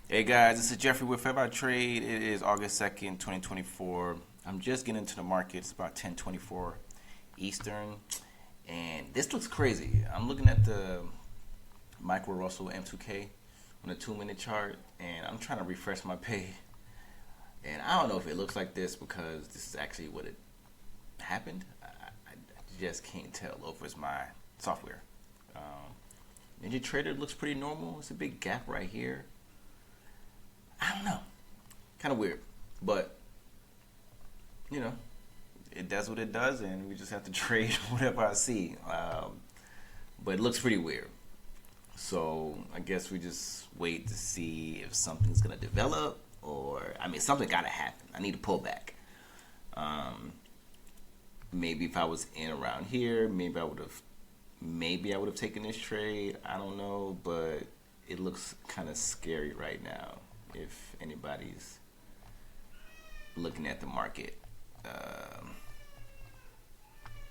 Hey guys, this is Jeffrey with Fair Value Trade. It is August 2nd, 2024. I'm just getting into the market. It's about 10:24 Eastern. And this looks crazy. I'm looking at the Micro Russell M2K on the 2 minute chart, and I'm trying to refresh my page. And I don't know if it looks like this because this is actually what it happened. I just can't tell if it's my software. Um, Ninja Trader looks pretty normal. It's a big gap right here. I don't know. Kind of weird. But, you know, it does what it does, and we just have to trade whatever I see. But it looks pretty weird. So I guess we just wait to see if something's going to develop, or, I mean, something got to happen. I need to pull back. Um, Maybe if I was in around here, maybe I would have taken this trade. I don't know, but it looks kind of scary right now if anybody's looking at the market. Um,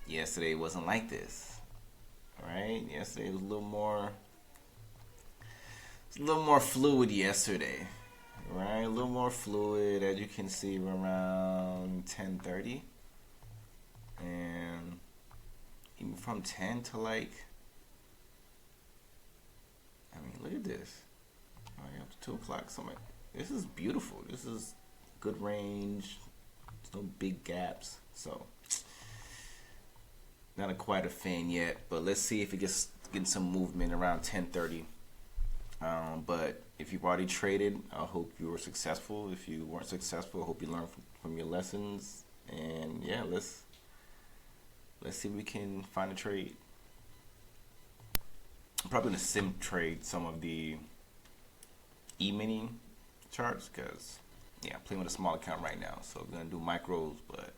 Yesterday wasn't like this, right? Yesterday was a little more fluid yesterday, right? A little more fluid, as you can see, around 10:30, and even from 10 to like, I mean, look at this. Right up to 2 o'clock. So I'm like, this is beautiful. This is good range. There's no big gaps. So not a quite a fan yet, but let's see if it gets getting some movement around 10:30. But if you've already traded, I hope you were successful. If you weren't successful, I hope you learned from your lessons. And yeah, let's see if we can find a trade. I'm probably gonna sim trade some of the E-mini charts because yeah, I'm playing with a small account right now, so I'm gonna do micros. But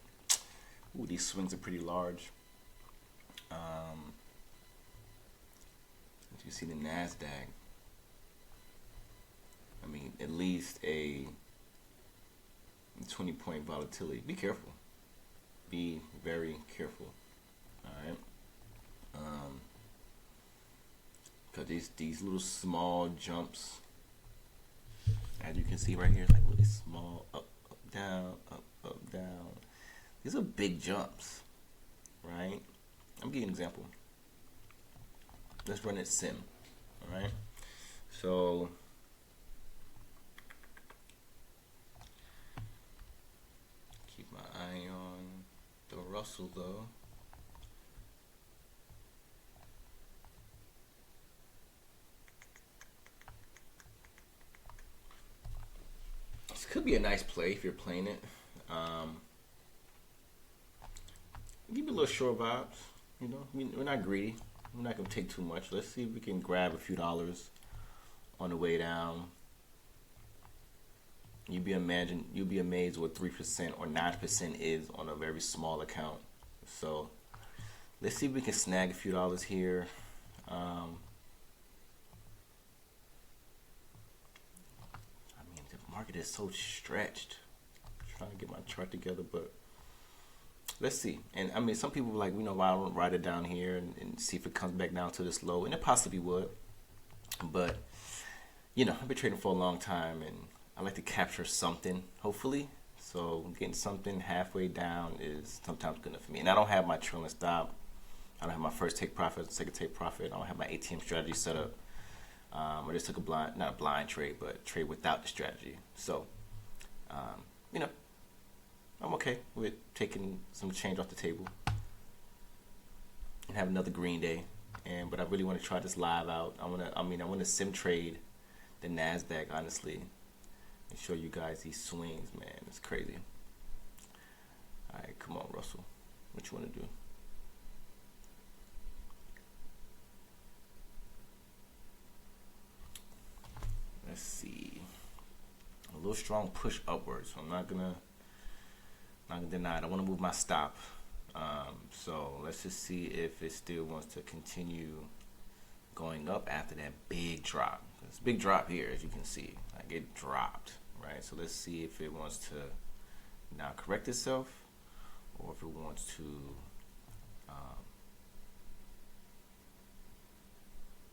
ooh, these swings are pretty large. Um, as you see the Nasdaq, I mean, at least a 20-point volatility. Be careful. Be very careful. All right. Um, because these little small jumps, as you can see right here, it's like really small up, down. These are big jumps, right? I'm giving you an example. Let's run it sim. All right. So keep my eye on the Russell though. This could be a nice play if you're playing it. Um, Give me a little short vibes. You know, we're not greedy. We're not gonna take too much. Let's see if we can grab a few dollars on the way down. You'll be amazed what 3% or 9% is on a very small account. So let's see if we can snag a few dollars here. Um, I mean, the market is so stretched. I'm trying to get my chart together, but let's see. And I mean, some people were like, why don't write it down here and see if it comes back down to this low, and it possibly would. But I've been trading for a long time, and I like to capture something, hopefully. So getting something halfway down is sometimes good enough for me. And I don't have my trailing stop. I don't have my first take profit, second take profit. I don't have my ATM strategy set up. I just took not a blind trade, but trade without the strategy. So, um, you know, I'm okay with taking some change off the table and have another green day. But I really want to try this live out. I want to sim trade the Nasdaq, honestly, and show you guys these swings, man. It's crazy. All right, come on, Russell. What you want to do? Let's see. A little strong push upwards. So I'm not gonna deny it. I want to move my stop. So let's just see if it still wants to continue going up after that big drop. It's a big drop here, as you can see. Like it dropped, right? So let's see if it wants to now correct itself, or if it wants to um,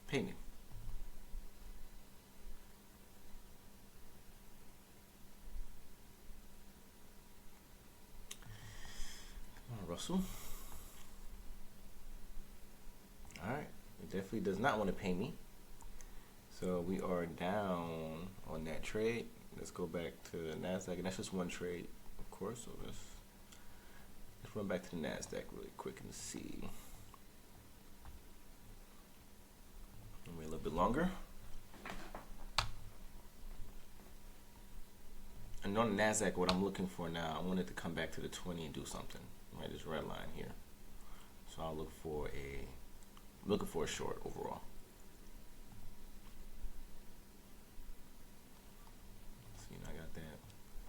pay me. Russell. All right, it definitely does not want to pay me. So we are down on that trade. Let's go back to the NASDAQ, and that's just one trade, of course. So let's run back to the NASDAQ really quick and see. Wait a little bit longer. And on the NASDAQ, what I'm looking for now, I want it to come back to the 20 and do something. Right, this red line here. So I'll look for a short overall. See, I got that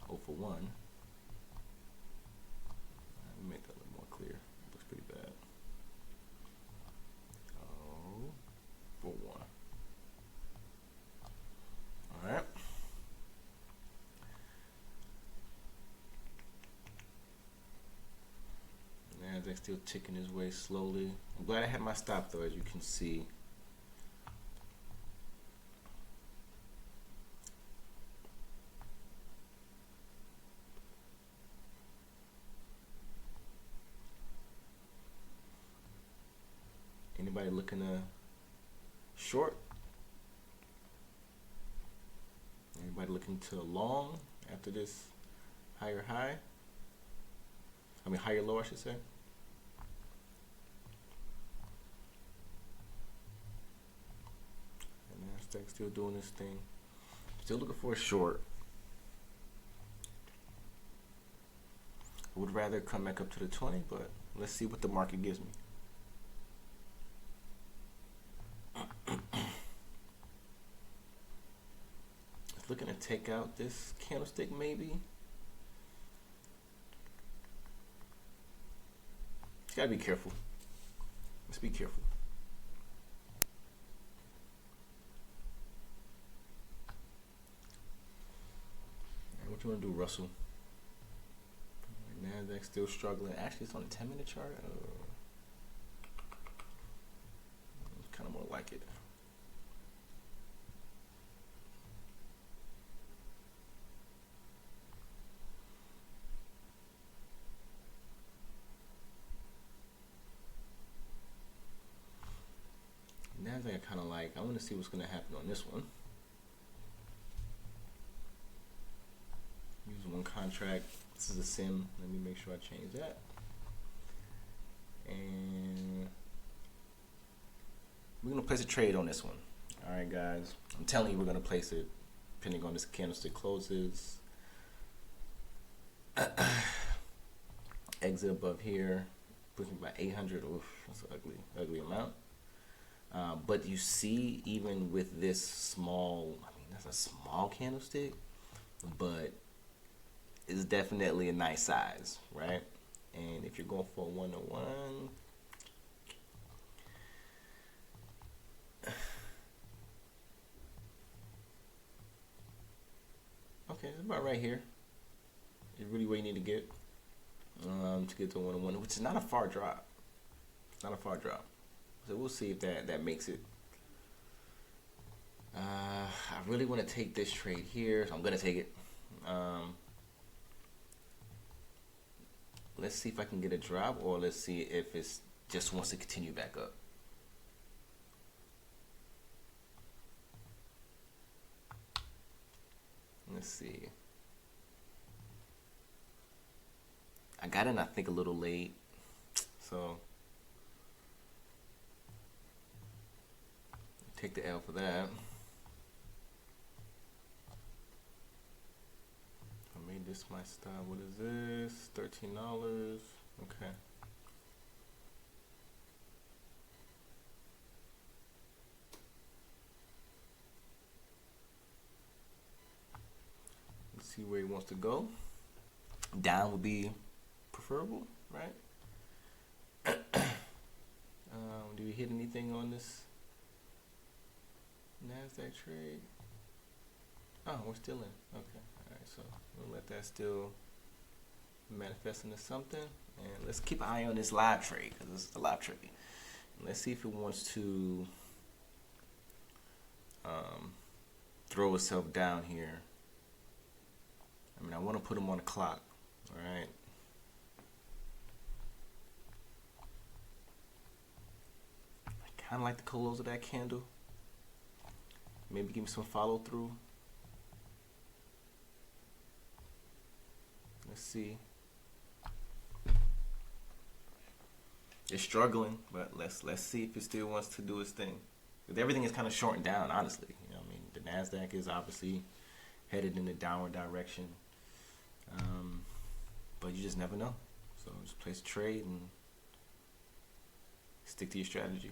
0 for 1. Let me make that a little more clear. It looks pretty bad. 0 for 1. All right. Nasdaq still ticking his way slowly. I'm glad I had my stop though, as you can see. Anybody looking to short? Anybody looking to long after this higher high? I mean higher low, I should say. And Nasdaq still doing this thing. Still looking for a short. I would rather come back up to the 20, but let's see what the market gives me. It's looking to take out this candlestick maybe. You gotta be careful. Let's be careful. Right, what you wanna do, Russell? Nasdaq still struggling. Actually, it's on a 10-minute chart. Kind of more like it. Nasdaq I kind of like. I want to see what's going to happen on this one. Use one contract. This is a sim. Let me make sure I change that. And we're going to place a trade on this one. All right, guys. I'm telling you, we're going to place it depending on this candlestick closes. Exit above here. Puts me by 800. Oof, that's an ugly amount. But you see, even with this small, I mean, that's a small candlestick, but it's definitely a nice size, right? And if you're going for a 1-to-1, okay, it's about right here. It's really where you need to get to 1-to-1, which is not a far drop. It's not a far drop. So we'll see if that makes it. I really want to take this trade here, so I'm going to take it. Let's see if I can get a drop, or let's see if it just wants to continue back up. Let's see. I got in, I think, a little late, so take the L for that. I made this my stop. What is this? $13. Okay. Let's see where he wants to go. Down would be preferable, right? Do we hit anything on this NASDAQ trade? Oh, we're still in. Okay. All right. So we'll let that still manifest into something. And let's keep an eye on this live trade, because this is the live trade. And let's see if it wants to throw itself down here. I mean, I want to put them on the clock. All right. Kind of like the close of that candle. Maybe give me some follow through. Let's see. It's struggling, but let's see if it still wants to do its thing. Because everything is kind of shortened down, honestly. You know, what I mean, the Nasdaq is obviously headed in a downward direction, but you just never know. So just place a trade and stick to your strategy.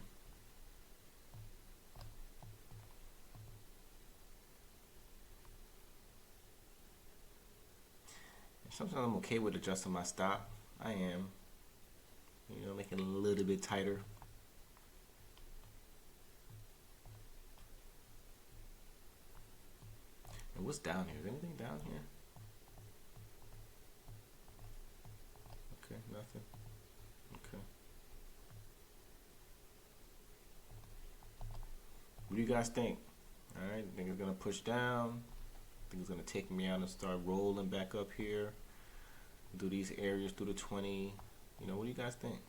Sometimes I'm okay with adjusting my stop. I am. You know, making it a little bit tighter. And what's down here? Is anything down here? Okay, nothing. Okay. What do you guys think? Alright, think it's gonna push down. Think it's gonna take me out and start rolling back up here. Do these areas through the 20. You know, what do you guys think?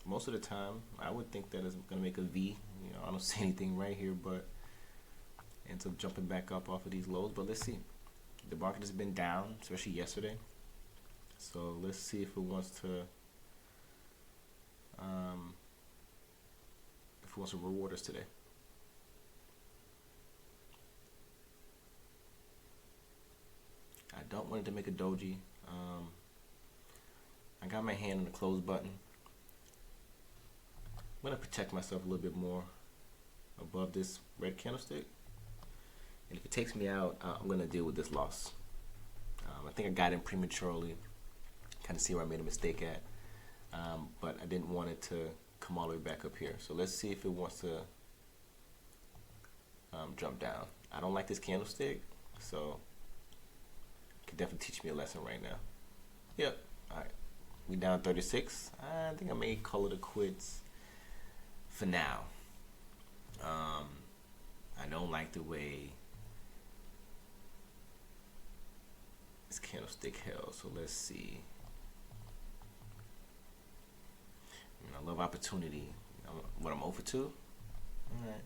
Most of the time, I would think that it's gonna make a V. You know, I don't see anything right here, but ends up jumping back up off of these lows. But let's see. The market has been down, especially yesterday. So let's see if it wants to reward us today. I don't want it to make a doji. I got my hand on the close button. I'm going to protect myself a little bit more above this red candlestick. And if it takes me out, I'm going to deal with this loss. I think I got in prematurely. Kind of see where I made a mistake at. But I didn't want it to come all the way back up here. So let's see if it wants to jump down. I don't like this candlestick, so it could definitely teach me a lesson right now. Yep. All right. We down 36. I think I may call it a quits for now. I don't like the way this candlestick held, so let's see. I love opportunity. What, I'm 0 for 2? Alright.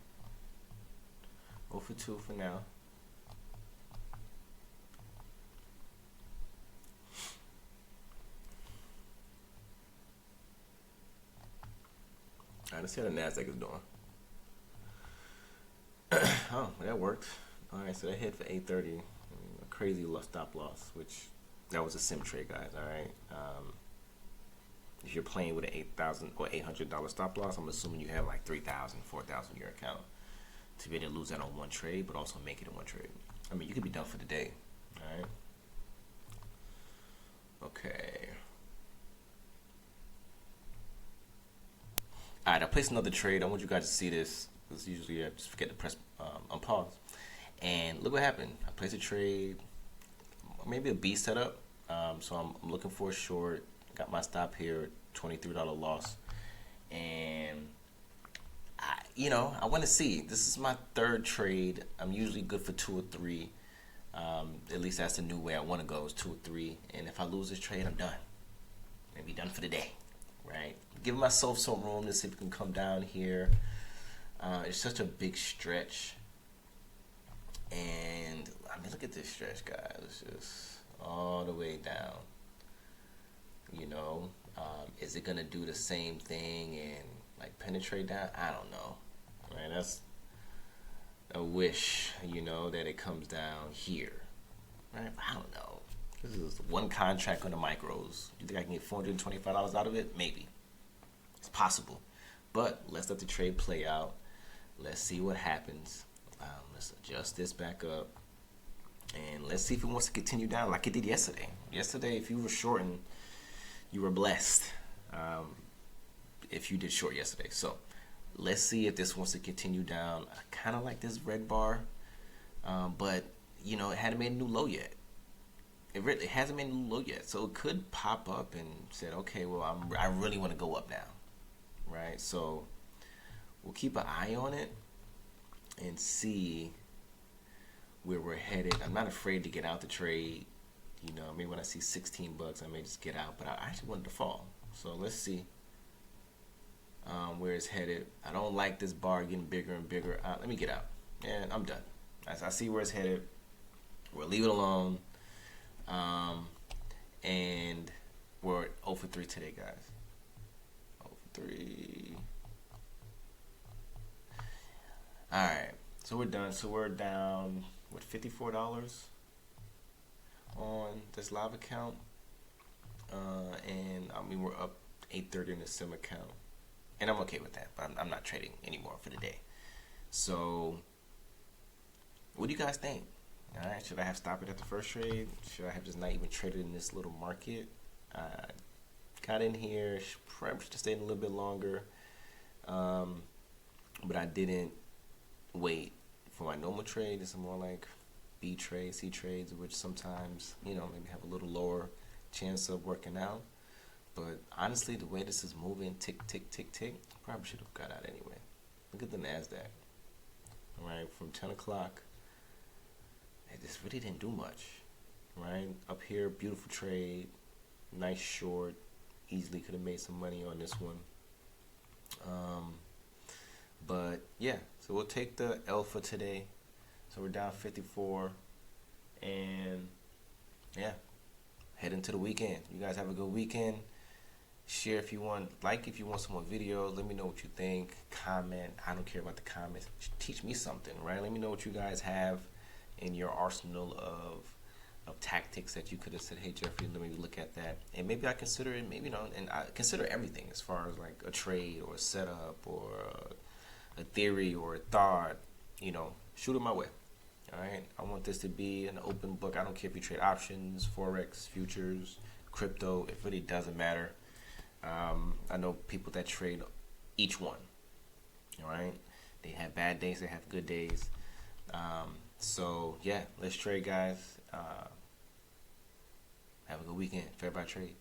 0 for 2 for now. Alright, let's see how the Nasdaq is doing. Oh, that worked. Alright, so that hit for 830. A crazy stop loss, which that was a sim trade, guys. Alright. If you're playing with an $8,000 or $800 stop loss, I'm assuming you have like 3,000, 4,000 in your account to be able to lose that on one trade, but also make it in one trade. I mean, you could be done for the day. Alright. Okay. Alright, I placed another trade. I want you guys to see this, because usually I just forget to press unpause. And look what happened. I placed a trade, maybe a B setup. So I'm looking for a short. Got my stop here, $23 loss. And I want to see. This is my third trade. I'm usually good for 2 or 3. At least that's the new way I want to go, is 2 or 3. And if I lose this trade, I'm done. I'm be done for the day, right? Giving myself some room to see if we can come down here. It's such a big stretch. And I mean, look at this stretch, guys. It's just all the way down. Is it gonna do the same thing and like penetrate down? I don't know. Right? That's a wish, that it comes down here. Right? I don't know. This is one contract on the micros. You think I can get $425 out of it? Maybe. It's possible. But let's let the trade play out. Let's see what happens. Let's adjust this back up. And let's see if it wants to continue down like it did yesterday. Yesterday, if you were shorting, you were blessed if you did short yesterday. So let's see if this wants to continue down. I kind of like this red bar, but it hadn't made a new low yet. It hasn't made a new low yet, so it could pop up and said, okay, well, I really want to go up now, right? So we'll keep an eye on it and see where we're headed. I'm not afraid to get out the trade. Maybe when I see $16, I may just get out, but I actually wanted to fall. So let's see. where it's headed. I don't like this bar getting bigger and bigger. Let me get out. And I'm done. As I see where it's headed, we'll leave it alone. And we're 0 for 3 today, guys. 0 for 3. Alright, so we're done. So we're down, what, $54 on this live account. And I mean, we're up 830 in the sim account. And I'm okay with that, but I'm not trading anymore for the day. So, what do you guys think? Alright, should I have stopped it at the first trade? Should I have just not even traded in this little market? Got in here, probably should have stayed a little bit longer. But I didn't wait for my normal trade. It's more like B trades, C trades, which sometimes, maybe have a little lower chance of working out. But honestly, the way this is moving, tick, tick, tick, tick, probably should have got out anyway. Look at the NASDAQ. Alright, from 10 o'clock, it just really didn't do much. Right? Up here, beautiful trade, nice short, easily could have made some money on this one. But yeah, so we'll take the L for today. So we're down 54, and yeah, head into the weekend. You guys have a good weekend. Share if you want, like if you want some more videos. Let me know what you think. Comment. I don't care about the comments. Teach me something, right? Let me know what you guys have in your arsenal of tactics that you could have said, hey Jeffrey, let me look at that, and maybe I consider it. Maybe and I consider everything as far as like a trade or a setup or a theory or a thought. Shoot it my way. All right, I want this to be an open book. I don't care if you trade options, forex, futures, crypto. It really doesn't matter. I know people that trade each one. All right, they have bad days, they have good days. So yeah, let's trade, guys. Have a good weekend. Fair by trade.